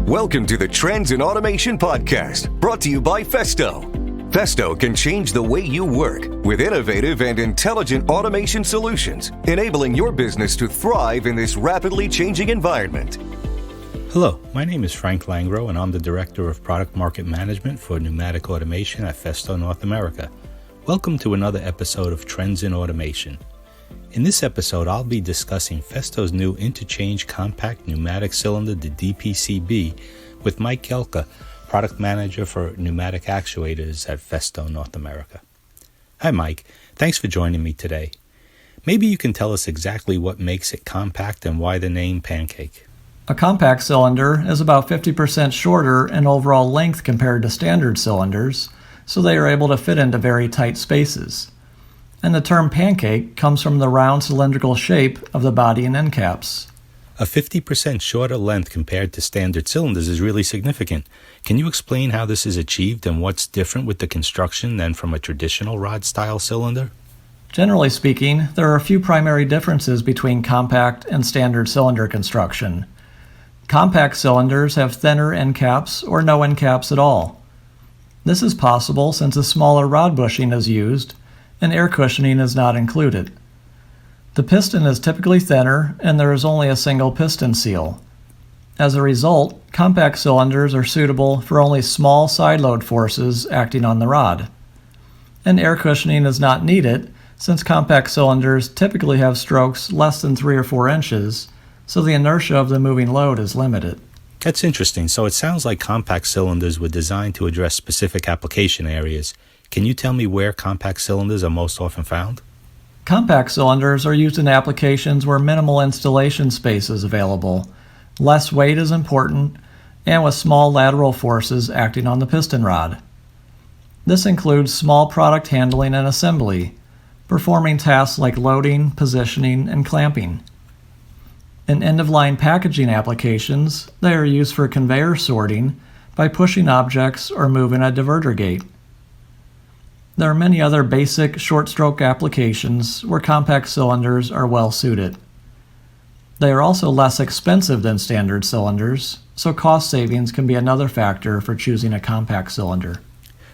Welcome to the Trends in Automation podcast, brought to you by Festo. Festo can change the way you work with innovative and intelligent automation solutions, enabling your business to thrive in this rapidly changing environment. Hello, my name is Frank Langro, and I'm the Director of Product Market Management for Pneumatic Automation at Festo North America. Welcome to another episode of Trends in Automation. In this episode, I'll be discussing Festo's new interchange compact pneumatic cylinder, the DPCB, with Mike Guelker, Product Manager for Pneumatic Actuators at Festo North America. Hi Mike, thanks for joining me today. Maybe you can tell us exactly what makes it compact and why the name Pancake. A compact cylinder is about 50% shorter in overall length compared to standard cylinders, so they are able to fit into very tight spaces. And the term pancake comes from the round cylindrical shape of the body and end caps. A 50% shorter length compared to standard cylinders is really significant. Can you explain how this is achieved and what's different with the construction than from a traditional rod-style cylinder? Generally speaking, there are a few primary differences between compact and standard cylinder construction. Compact cylinders have thinner end caps or no end caps at all. This is possible since a smaller rod bushing is used and air cushioning is not included. The piston is typically thinner and there is only a single piston seal. As a result, compact cylinders are suitable for only small side load forces acting on the rod. And air cushioning is not needed since compact cylinders typically have strokes less than 3 or 4 inches, so the inertia of the moving load is limited. That's interesting. So it sounds like compact cylinders were designed to address specific application areas. Can you tell me where compact cylinders are most often found? Compact cylinders are used in applications where minimal installation space is available, less weight is important, and with small lateral forces acting on the piston rod. This includes small product handling and assembly, performing tasks like loading, positioning, and clamping. In end-of-line packaging applications, they are used for conveyor sorting by pushing objects or moving a diverter gate. There are many other basic short-stroke applications where compact cylinders are well suited. They are also less expensive than standard cylinders, so cost savings can be another factor for choosing a compact cylinder.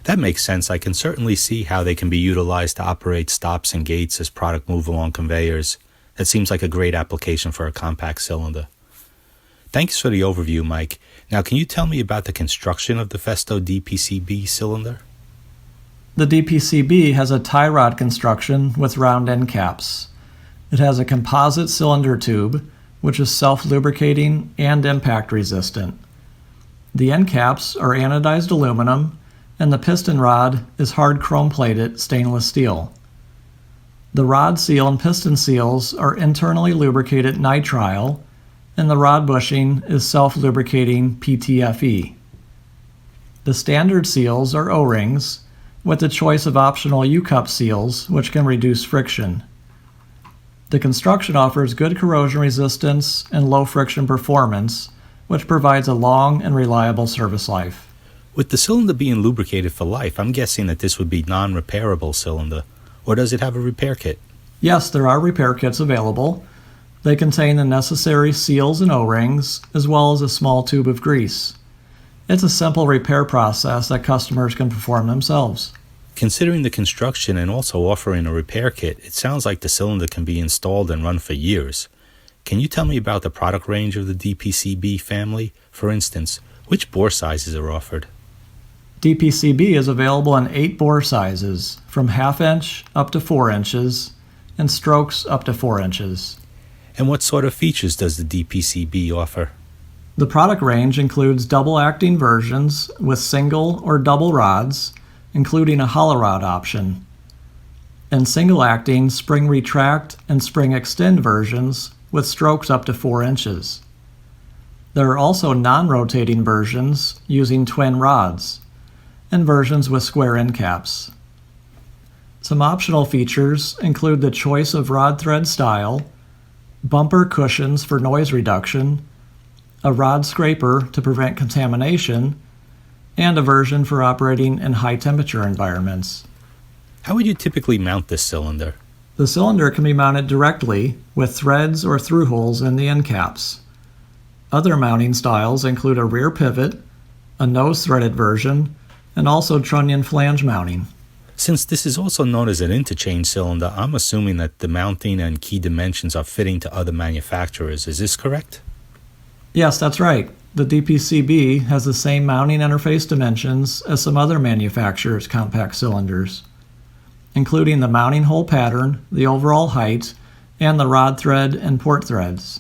That makes sense. I can certainly see how they can be utilized to operate stops and gates as product move along conveyors. That seems like a great application for a compact cylinder. Thanks for the overview, Mike. Now, can you tell me about the construction of the Festo DPCB cylinder? The DPCB has a tie rod construction with round end caps. It has a composite cylinder tube, which is self-lubricating and impact resistant. The end caps are anodized aluminum, and the piston rod is hard chrome-plated stainless steel. The rod seal and piston seals are internally lubricated nitrile, and the rod bushing is self-lubricating PTFE. The standard seals are O-rings, with the choice of optional U-cup seals, which can reduce friction. The construction offers good corrosion resistance and low friction performance, which provides a long and reliable service life. With the cylinder being lubricated for life, I'm guessing that this would be non-repairable cylinder, or does it have a repair kit? Yes, there are repair kits available. They contain the necessary seals and O-rings, as well as a small tube of grease. It's a simple repair process that customers can perform themselves. Considering the construction and also offering a repair kit, it sounds like the cylinder can be installed and run for years. Can you tell me about the product range of the DPCB family? For instance, which bore sizes are offered? DPCB is available in 8 bore sizes, from 1/2 inch up to 4 inches, and strokes up to 4 inches. And what sort of features does the DPCB offer? The product range includes double-acting versions with single or double rods, including a hollow rod option, and single-acting spring retract and spring extend versions with strokes up to 4 inches. There are also non-rotating versions using twin rods, and versions with square end caps. Some optional features include the choice of rod thread style, bumper cushions for noise reduction, a rod scraper to prevent contamination, and a version for operating in high-temperature environments. How would you typically mount this cylinder? The cylinder can be mounted directly with threads or through holes in the end caps. Other mounting styles include a rear pivot, a nose-threaded version, and also trunnion flange mounting. Since this is also known as an interchange cylinder, I'm assuming that the mounting and key dimensions are fitting to other manufacturers. Is this correct? Yes, that's right. The DPCB has the same mounting interface dimensions as some other manufacturers' compact cylinders, including the mounting hole pattern, the overall height, and the rod thread and port threads.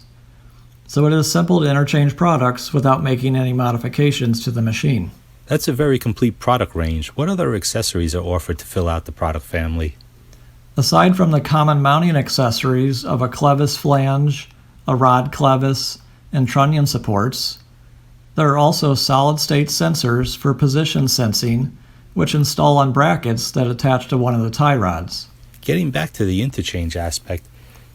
So it is simple to interchange products without making any modifications to the machine. That's a very complete product range. What other accessories are offered to fill out the product family? Aside from the common mounting accessories of a clevis flange, a rod clevis, and trunnion supports, there are also solid-state sensors for position sensing, which install on brackets that attach to one of the tie rods. Getting back to the interchange aspect,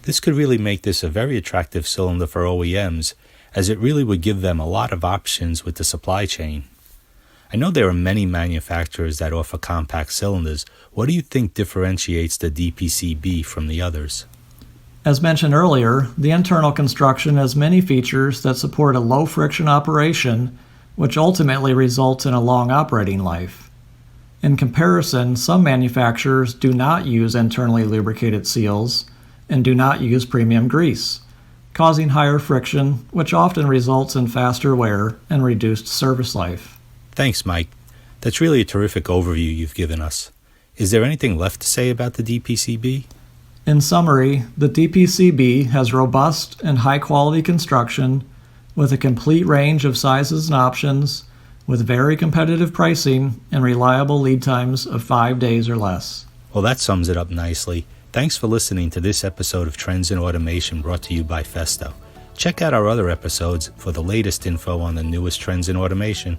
this could really make this a very attractive cylinder for OEMs, as it really would give them a lot of options with the supply chain. I know there are many manufacturers that offer compact cylinders. What do you think differentiates the DPCB from the others? As mentioned earlier, the internal construction has many features that support a low-friction operation, which ultimately results in a long operating life. In comparison, some manufacturers do not use internally lubricated seals and do not use premium grease, causing higher friction, which often results in faster wear and reduced service life. Thanks, Mike. That's really a terrific overview you've given us. Is there anything left to say about the DPCB? In summary, the DPCB has robust and high-quality construction with a complete range of sizes and options, with very competitive pricing and reliable lead times of 5 days or less. Well, that sums it up nicely. Thanks for listening to this episode of Trends in Automation brought to you by Festo. Check out our other episodes for the latest info on the newest trends in automation.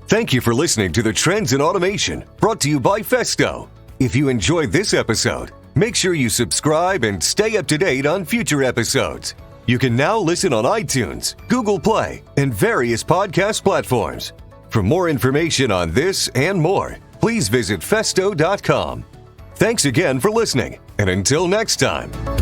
Thank you for listening to the Trends in Automation, brought to you by Festo. If you enjoyed this episode, make sure you subscribe and stay up to date on future episodes. You can now listen on iTunes, Google Play, and various podcast platforms. For more information on this and more, please visit festo.com. Thanks again for listening, and until next time.